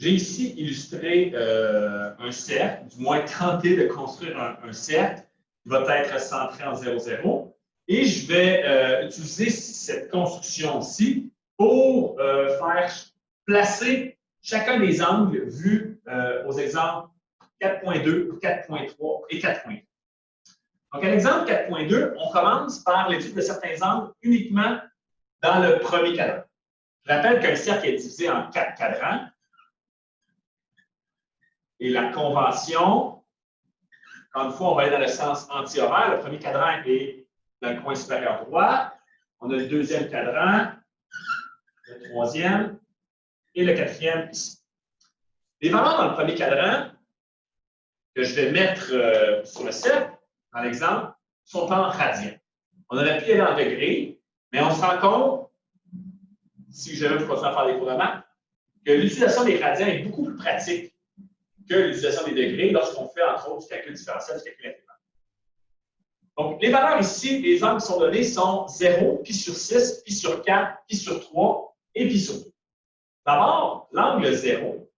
J'ai ici illustré un cercle, du moins tenté de construire un cercle qui va être centré en 0, 0. Et je vais utiliser cette construction-ci pour faire placer chacun des angles vus aux exemples 4.2, 4.3 et 4.3. Donc, à l'exemple 4.2, on commence par l'étude de certains angles uniquement dans le premier cadran. Je rappelle qu'un cercle est divisé en 4 cadrans. Et la convention, encore une fois, on va aller dans le sens anti-horaire. Le premier cadran est dans le coin supérieur droit. On a le deuxième cadran, le troisième et le quatrième ici. Les valeurs dans le premier cadran que je vais mettre sur le cercle, dans l'exemple, sont en radians. On aurait pu aller en degrés, mais on se rend compte, si jamais vous continuez à faire des cours de maths, que l'utilisation des radians est beaucoup plus pratique que l'utilisation des degrés lorsqu'on fait, entre autres, du calcul différentiel, du calcul intégral. Donc, les valeurs ici, les angles qui sont donnés sont 0, pi sur 6, pi sur 4, pi sur 3 et pi sur 2. D'abord, l'angle 0,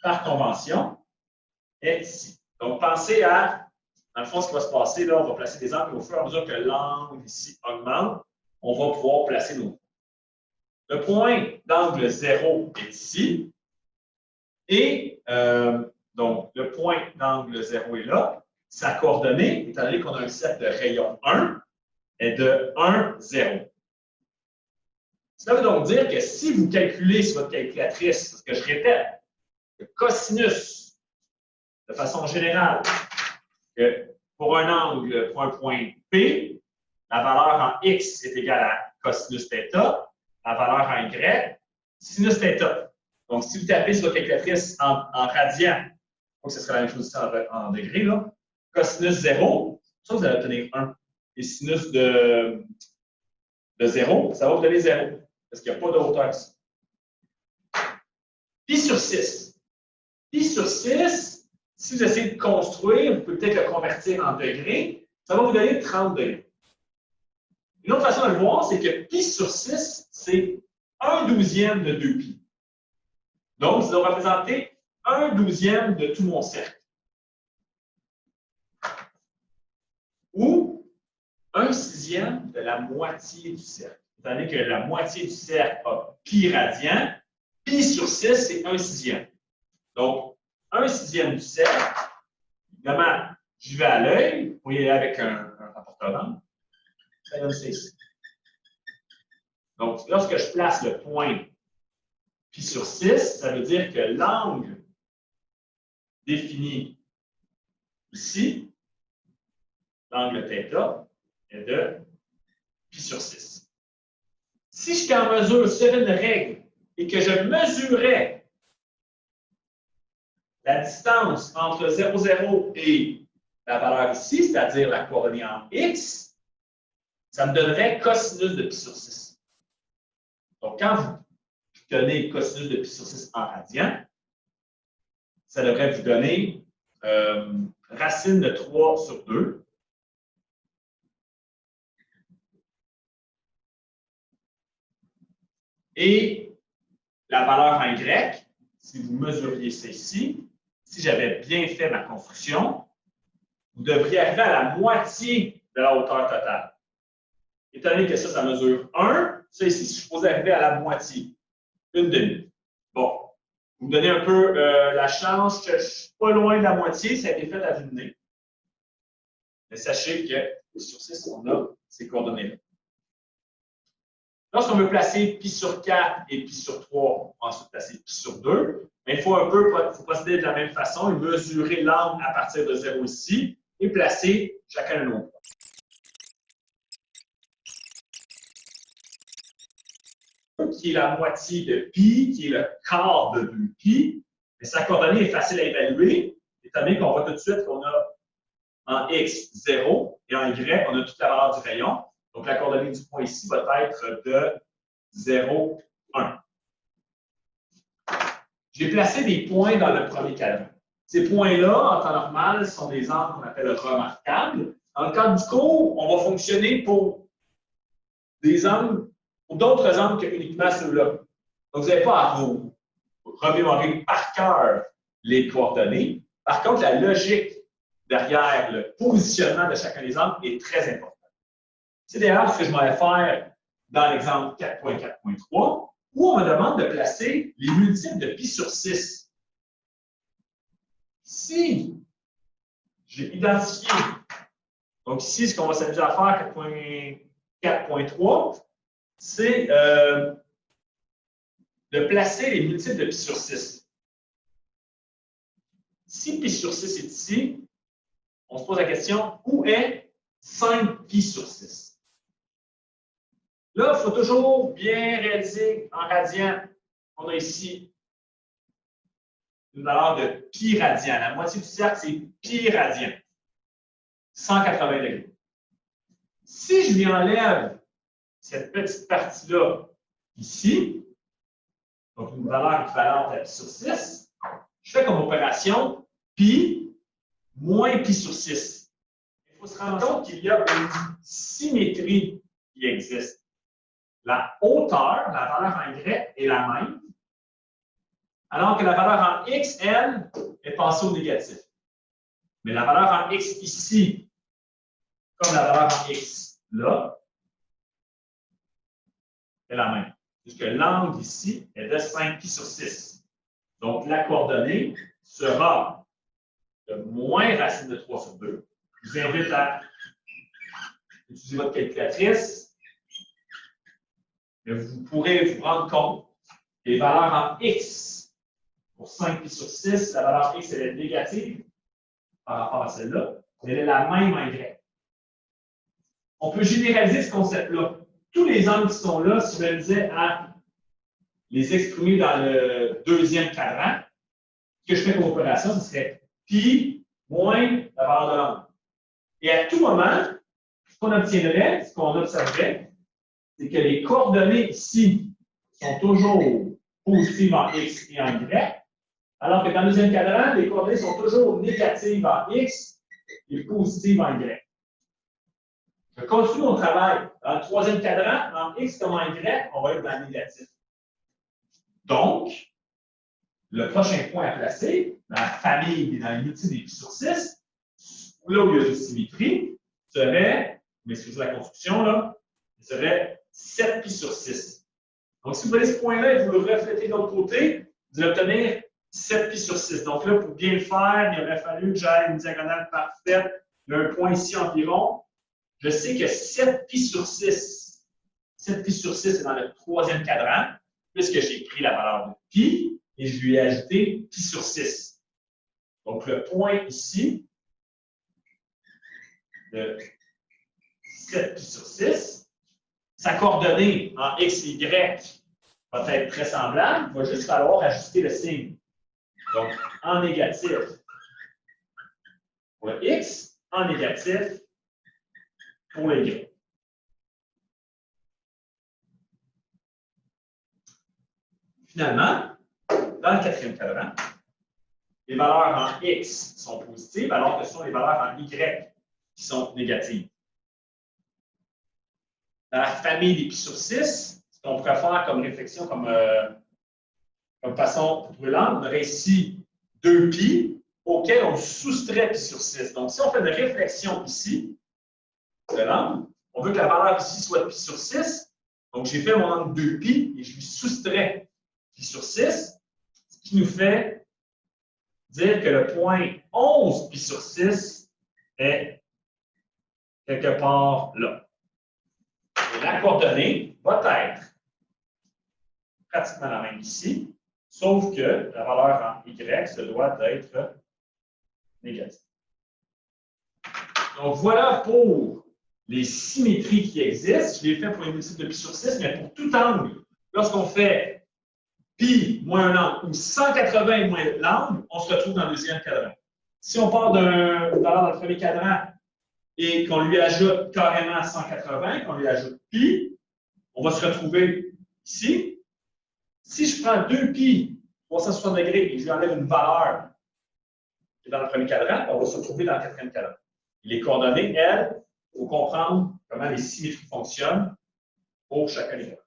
par convention, est ici. Donc, pensez à, dans le fond, ce qui va se passer, là, on va placer des angles au fur et à mesure que l'angle ici augmente, on va pouvoir placer nos points. Le point d'angle 0 est ici. Et donc, le point d'angle 0 est là. Sa coordonnée, étant donné qu'on a un cercle de rayon 1, est de 1, 0. Cela veut donc dire que si vous calculez sur votre calculatrice, parce que je répète, le cosinus, de façon générale, que pour un angle, pour un point P, la valeur en X est égale à cosinus θ, la valeur en Y, sinus θ. Donc, si vous tapez sur votre calculatrice en radian, donc ce serait la même chose ici en degrés, là, cosinus 0, ça vous allez obtenir 1. Et sinus de 0, ça va vous donner 0, parce qu'il n'y a pas de hauteur ici. Pi sur 6. Pi sur 6, si vous essayez de construire, vous pouvez peut-être le convertir en degrés, ça va vous donner 30 degrés. Une autre façon de le voir, c'est que pi sur 6, c'est 1/12 de 2pi. Donc, ça doit représenter 1/12 de tout mon cercle. Ou 1/6 de la moitié du cercle. Étant donné que la moitié du cercle a pi radian, pi sur 6, c'est 1/6. Donc, 1/6 du cercle, évidemment, j'y vais à l'œil, vous pouvez y aller avec un rapporteur d'angle. Ça donne ça ici. Donc, lorsque je place le point pi sur 6, ça veut dire que l'angle défini ici, l'angle θ, est de pi sur 6. Si je suis en mesure, si j'avais une règle et que je mesurais la distance entre 0, 0 et la valeur ici, c'est-à-dire la coordonnée en x, ça me donnerait cosinus de pi sur 6. Donc, quand vous donnez cosinus de pi sur 6 en radian, ça devrait vous donner racine de 3 sur 2. Et la valeur en y, si vous mesuriez ça ici, si j'avais bien fait ma construction, vous devriez arriver à la moitié de la hauteur totale. Étant donné que ça mesure 1, ça ici, si je suis supposé arriver à la moitié, 1/2. Bon, vous me donnez un peu la chance que je ne suis pas loin de la moitié, ça a été fait à vue de nez. Mais sachez que sur 6, on a ces coordonnées-là. Lorsqu'on veut placer pi sur 4 et pi sur 3, on va ensuite placer pi sur 2. Mais il faut procéder de la même façon et mesurer l'angle à partir de 0 ici et placer chacun de nos points. Qui est la moitié de pi, qui est le quart de 2pi. Mais sa coordonnée est facile à évaluer, étant donné qu'on voit tout de suite qu'on a en x 0 et en y, on a toute la valeur du rayon. Donc, la coordonnée du point ici va être de 0, 1. J'ai placé des points dans le premier cadran. Ces points-là, en temps normal, sont des angles qu'on appelle remarquables. Dans le cadre du cours, on va fonctionner pour des angles, pour d'autres angles que uniquement ceux-là. Donc, vous n'avez pas à vous remémorer par cœur les coordonnées. Par contre, la logique derrière le positionnement de chacun des angles est très importante. C'est d'ailleurs ce que je m'en vais faire dans l'exemple 4.4.3, où on me demande de placer les multiples de pi sur 6. Si j'ai identifié, donc ici, ce qu'on va s'amuser à faire, 4.3, c'est de placer les multiples de pi sur 6. Si pi sur 6 est ici, on se pose la question, où est 5 pi sur 6? Là, il faut toujours bien réaliser en radian. On a ici une valeur de pi radian. La moitié du cercle, c'est pi radian. 180 degrés. Si je lui enlève cette petite partie-là ici, donc une valeur équivalente à pi sur 6, je fais comme opération pi moins pi sur 6. Il faut se rendre compte qu'il y a une symétrie qui existe. La hauteur, la valeur en Y, est la même, alors que la valeur en X, elle, est passée au négatif. Mais la valeur en X ici, comme la valeur en X là, est la même. Puisque l'angle ici est de 5 pi sur 6. Donc, la coordonnée sera de moins racine de 3 sur 2. Je vous invite à utiliser votre calculatrice. Mais vous pourrez vous rendre compte que les valeurs en X pour 5 pi sur 6, la valeur X elle est négative par rapport à celle-là, mais elle est la même en Y. On peut généraliser ce concept-là. Tous les angles qui sont là, si je me disais à les exprimer dans le deuxième cadran, ce que je fais comme opération, ce serait pi moins la valeur de l'angle. Et à tout moment, ce qu'on obtiendrait, ce qu'on observerait, c'est que les coordonnées ici sont toujours positives en X et en Y, alors que dans le deuxième cadran, les coordonnées sont toujours négatives en X et positives en Y. Je continue mon travail. Dans le troisième cadran, en X comme en Y, on va être dans le négatif. Donc, le prochain point à placer, dans la famille et dans l'unité des pi sur 6, là où il y a une symétrie, serait, excusez la construction, là, serait 7 pi sur 6. Donc, si vous voyez ce point-là et vous le reflétez de l'autre côté, vous allez obtenir 7 pi sur 6. Donc là, pour bien le faire, il aurait fallu que j'aille une diagonale parfaite. Il y a un point ici environ. Je sais que 7 pi sur 6, 7 pi sur 6 est dans le troisième cadran, puisque j'ai pris la valeur de pi et je lui ai ajouté pi sur 6. Donc, le point ici de 7 pi sur 6, sa coordonnée en X et Y va être très semblable. Il va juste falloir ajuster le signe. Donc, en négatif pour le X, en négatif pour le Y. Finalement, dans le quatrième cadran, les valeurs en X sont positives, alors que ce sont les valeurs en Y qui sont négatives. Dans la famille des pi sur 6, ce qu'on pourrait faire comme réflexion, comme façon pour trouver l'angle, on aurait ici 2 pi auquel on soustrait pi sur 6. Donc, si on fait une réflexion ici de l'angle, on veut que la valeur ici soit pi sur 6. Donc, j'ai fait mon angle 2 pi et je lui soustrais pi sur 6, ce qui nous fait dire que le point 11 pi sur 6 est quelque part là. Et la coordonnée va être pratiquement la même ici, sauf que la valeur en Y se doit d'être négative. Donc, voilà pour les symétries qui existent. Je l'ai fait pour les multiples de pi sur 6, mais pour tout angle, lorsqu'on fait pi moins un angle ou 180 moins l'angle, on se retrouve dans le deuxième cadran. Si on part d'une valeur dans le premier cadran et qu'on lui ajoute carrément 180, qu'on lui ajoute pi, on va se retrouver ici. Si je prends 2 pi 360 degrés et que je lui enlève une valeur qui est dans le premier cadran, on va se retrouver dans le quatrième cadran. Et les coordonnées, elles, il faut comprendre comment les symétries fonctionnent pour chacun des cadrans.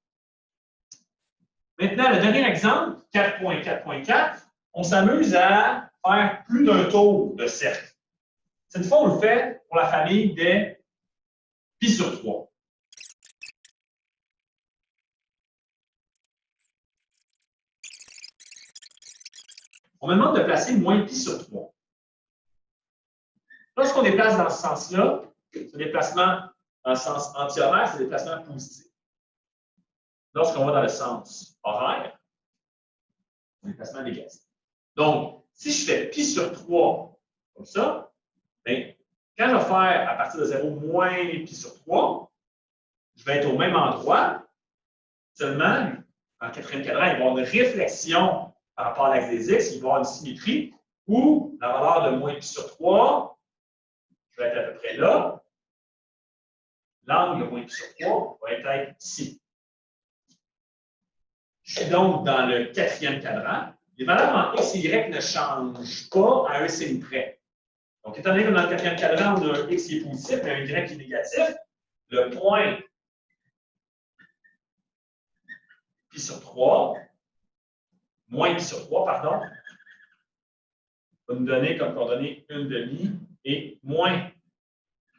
Maintenant, le dernier exemple, 4.4.4, on s'amuse à faire plus d'un tour de cercle. Cette fois, on le fait pour la famille des pi sur 3. On me demande de placer moins pi sur 3. Lorsqu'on déplace dans ce sens-là, ce déplacement dans le sens anti-horaire, c'est un déplacement positif. Lorsqu'on va dans le sens horaire, c'est un déplacement négatif. Donc, si je fais pi sur 3 comme ça, bien, quand je vais faire à partir de 0 moins pi sur 3, je vais être au même endroit, seulement, dans le quatrième cadran, il va y avoir une réflexion par rapport à l'axe des X, il va y avoir une symétrie où la valeur de moins pi sur 3, je vais être à peu près là. L'angle de moins pi sur 3 va être ici. Je suis donc dans le quatrième cadran. Les valeurs en X et Y ne changent pas à un signe près. Donc, étant donné que dans le quatrième cadran, on a un X qui est positif et un Y qui est négatif, le point pi sur 3, moins pi sur 3, pardon, va nous donner comme coordonnée 1/2 et moins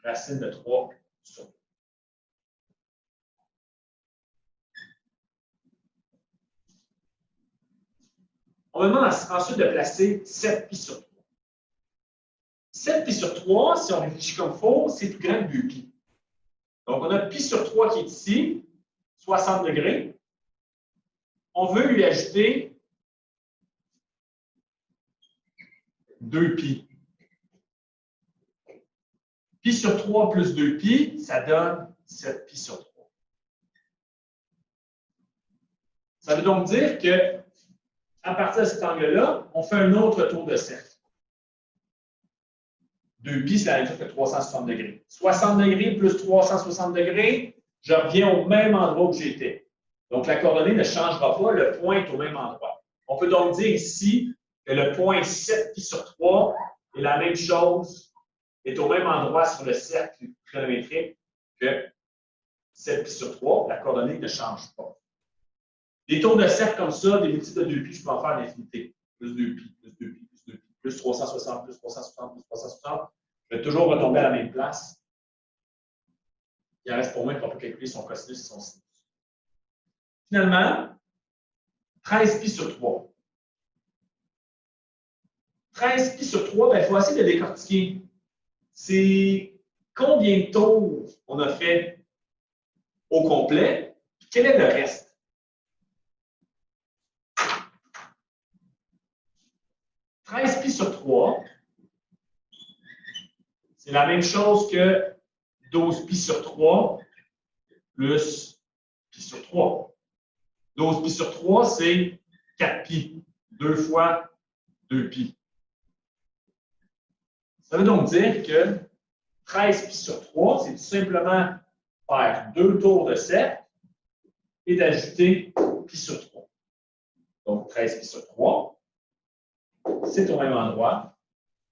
racine de 3 sur 3. On me demande ensuite de placer 7 pi sur 3. 7 pi sur 3, si on réfléchit comme il faut, c'est plus grand que 2 pi. Donc, on a pi sur 3 qui est ici, 60 degrés. On veut lui ajouter 2 pi. Pi sur 3 plus 2 pi, ça donne 7 pi sur 3. Ça veut donc dire que à partir de cet angle-là, on fait un autre tour de cercle. 2 pi, c'est la même chose que 360 degrés. 60 degrés plus 360 degrés, je reviens au même endroit où j'étais. Donc, la coordonnée ne changera pas, le point est au même endroit. On peut donc dire ici que le point 7 pi sur 3 est la même chose, est au même endroit sur le cercle trigonométrique que 7 pi sur 3. La coordonnée ne change pas. Des tours de cercle comme ça, des multiples de 2 pi, je peux en faire à l'infinité. Plus 2 pi, plus 2 pi, plus 2 pi, plus 360, plus 360, plus 360. Je vais toujours retomber à la même place. Il en reste pour moi qu'on peut calculer son cosinus et son sinus. Finalement, 13 pi sur 3. 13 pi sur 3, il faut essayer de décortiquer. C'est combien de tours on a fait au complet, puis quel est le reste? « 13 pi sur 3, c'est la même chose que 12 pi sur 3 plus pi sur 3. 12 pi sur 3, c'est 4 pi. 2 fois 2 pi. Ça veut donc dire que 13 pi sur 3, c'est tout simplement faire 2 tours de cercle et d'ajouter pi sur 3. Donc, 13 pi sur 3, c'est au même endroit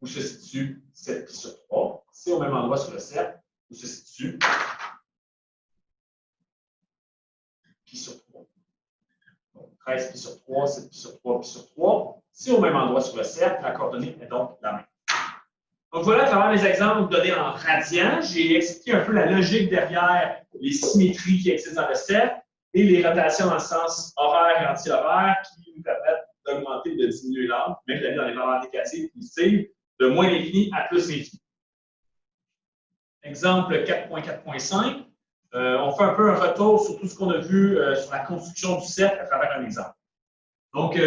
où se situe 7 pi sur 3. C'est au même endroit sur le cercle où se situe pi sur 3. Donc, 13 pi sur 3, 7 pi sur 3, pi sur 3. C'est au même endroit sur le cercle. La coordonnée est donc la même. Donc voilà, à travers les exemples donnés en radians, j'ai expliqué un peu la logique derrière les symétries qui existent dans le cercle et les rotations dans le sens horaire et anti-horaire qui nous permettent d'augmenter ou de diminuer l'angle, même d'aller dans les valeurs négatives, positives, de moins l'infini à plus l'infini. Exemple 4.4.5, on fait un peu un retour sur tout ce qu'on a vu sur la construction du cercle à travers un exemple. Donc,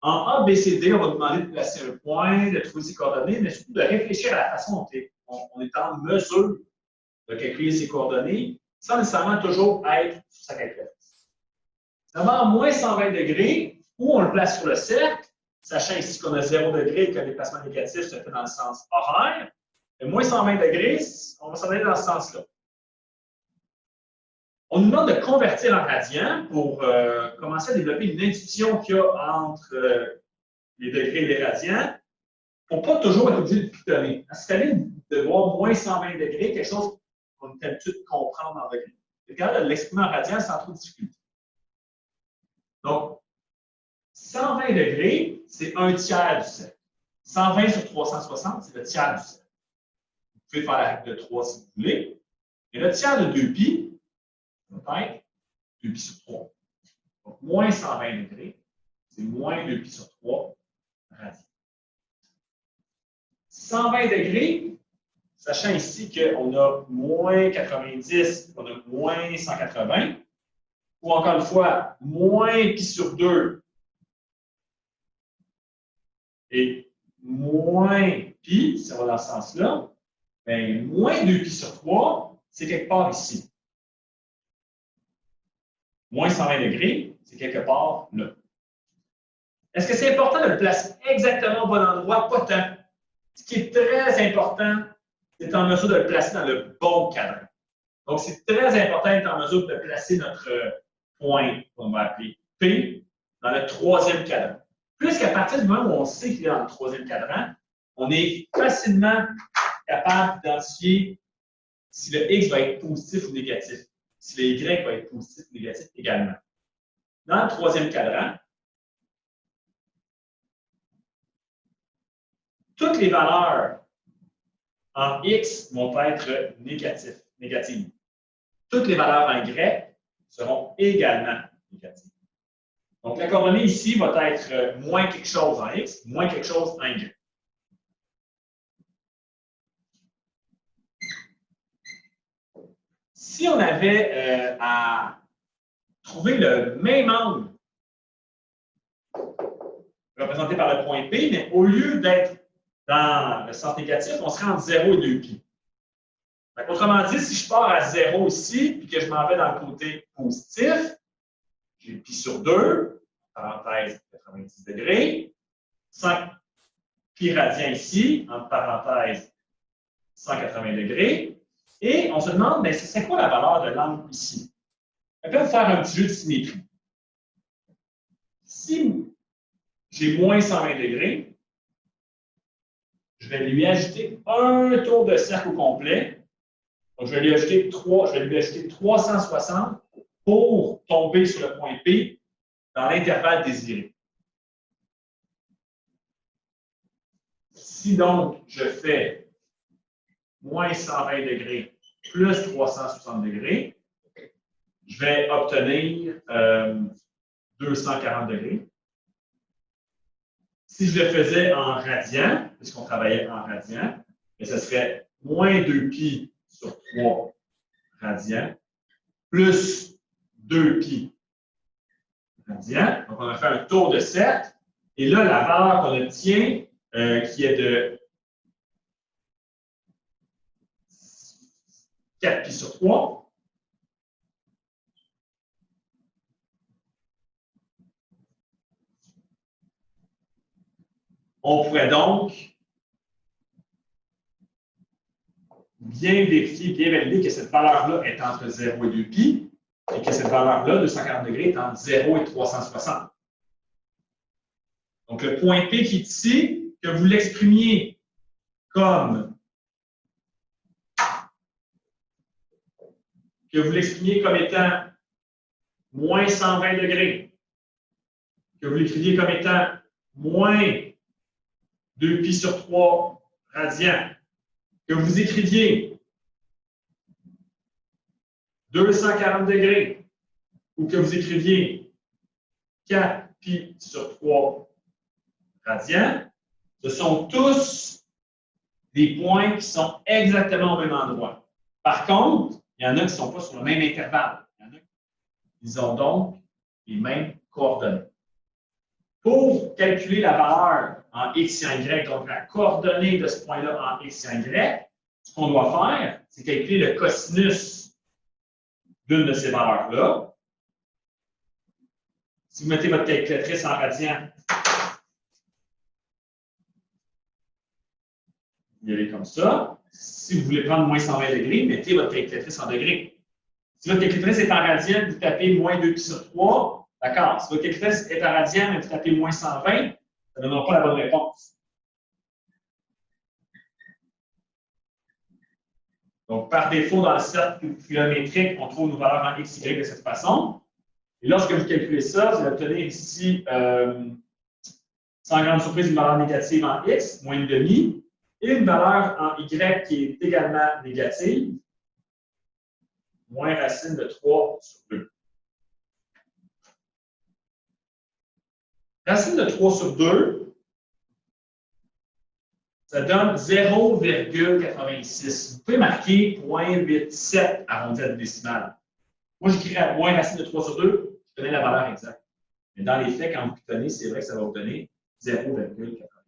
en A, B, C, D, on va demander de placer un point, de trouver ses coordonnées, mais surtout de réfléchir à la façon dont on est en mesure de calculer ses coordonnées sans nécessairement toujours être sur sa calculatrice. D'abord, moins 120 degrés, où on le place sur le cercle, sachant ici qu'on a 0 degré et qu'un déplacement négatif se fait dans le sens horaire. Et moins 120 degrés, on va s'en aller dans ce sens-là. On nous demande de convertir en radians pour commencer à développer une intuition qu'il y a entre les degrés et les radians, pour ne pas toujours être obligé de pitonner. C'est allé de voir moins 120 degrés, quelque chose qu'on est habitué de comprendre en degrés. Et quand l'exprimer en radians sans trop de difficulté. Donc, degrés, c'est un tiers du cercle. 120 sur 360, c'est le tiers du cercle. Vous pouvez faire la règle de 3 si vous voulez. Et le tiers de 2π, va être 2π sur 3. Donc, moins 120 degrés, c'est moins 2π sur 3 radians. 120 degrés, sachant ici qu'on a moins 90, on a moins 180, ou encore une fois, moins π sur 2 et moins π, si on va dans ce sens-là, bien, moins 2π sur 3, c'est quelque part ici. Moins 120 degrés, c'est quelque part là. Est-ce que c'est important de le placer exactement au bon endroit? Pas tant. Ce qui est très important, c'est en mesure de le placer dans le bon cadran. Donc, c'est très important d'être en mesure de placer notre point, qu'on va appeler P, dans le troisième cadran. Puisqu'à partir du moment où on sait qu'il est dans le troisième cadran, on est facilement capable d'identifier si le X va être positif ou négatif, si le Y va être positif ou négatif également. Dans le troisième cadran, toutes les valeurs en X vont être négatives. Toutes les valeurs en Y seront également négatives. Donc, la coordonnée ici va être moins quelque chose en X, moins quelque chose en Y. Si on avait à trouver le même angle représenté par le point P, mais au lieu d'être dans le sens négatif, on serait entre 0 et 2π. Autrement dit, si je pars à 0 ici, et que je m'en vais dans le côté positif, j'ai π sur 2, parenthèse 90 degrés, 5 π radians ici, entre parenthèses 180 degrés, et on se demande, mais c'est quoi la valeur de l'angle ici? On peut faire un petit jeu de symétrie. Si j'ai moins 120 degrés, je vais lui ajouter un tour de cercle au complet. Donc, je vais lui ajouter 360 pour tomber sur le point P dans l'intervalle désiré. Si donc je fais moins 120 degrés plus 360 degrés, je vais obtenir 240 degrés. Si je le faisais en radians, puisqu'on travaillait en radians, ce serait moins 2π sur 3 radians plus 2π radians. Donc, on a fait un tour de cercle. Et là, la valeur qu'on obtient, qui est de 4π sur 3, on pourrait donc bien vérifier, bien valider que cette valeur-là est entre 0 et 2π et que cette valeur-là, 240 degrés, est entre 0 et 360. Donc, le point P qui est ici, que vous l'exprimiez comme étant moins 120 degrés, que vous l'écriviez comme étant moins 2π sur 3 radians, que vous écriviez 240 degrés, ou que vous écriviez 4π sur 3 radians, ce sont tous des points qui sont exactement au même endroit. Par contre, il y en a qui ne sont pas sur le même intervalle. Ils ont donc les mêmes coordonnées. Pour calculer la valeur en x et en y, donc la coordonnée de ce point-là en x et en y, ce qu'on doit faire, c'est calculer le cosinus d'une de ces valeurs-là. Si vous mettez votre calculatrice en radians, vous y allez comme ça. Si vous voulez prendre moins 120 degrés, mettez votre calculatrice en degrés. Si votre calculatrice est en radian, vous tapez moins 2π sur 3. D'accord. Si votre calculatrice est en radian, mais vous tapez moins 120, ça ne donnera pas la bonne réponse. Donc, par défaut, dans le cercle trigonométrique, on trouve nos valeurs en x, y de cette façon. Et lorsque vous calculez ça, vous allez obtenir ici Sans grande surprise, une valeur négative en x, moins de demi, et une valeur en y qui est également négative, moins racine de 3 sur 2. Racine de 3 sur 2, ça donne 0,86. Vous pouvez marquer 0,87 arrondi à la décimale. Moi, j'écris moins racine de 3 sur 2, je connais la valeur exacte. Mais dans les faits, quand vous pitonnez, c'est vrai que ça va vous donner 0,86.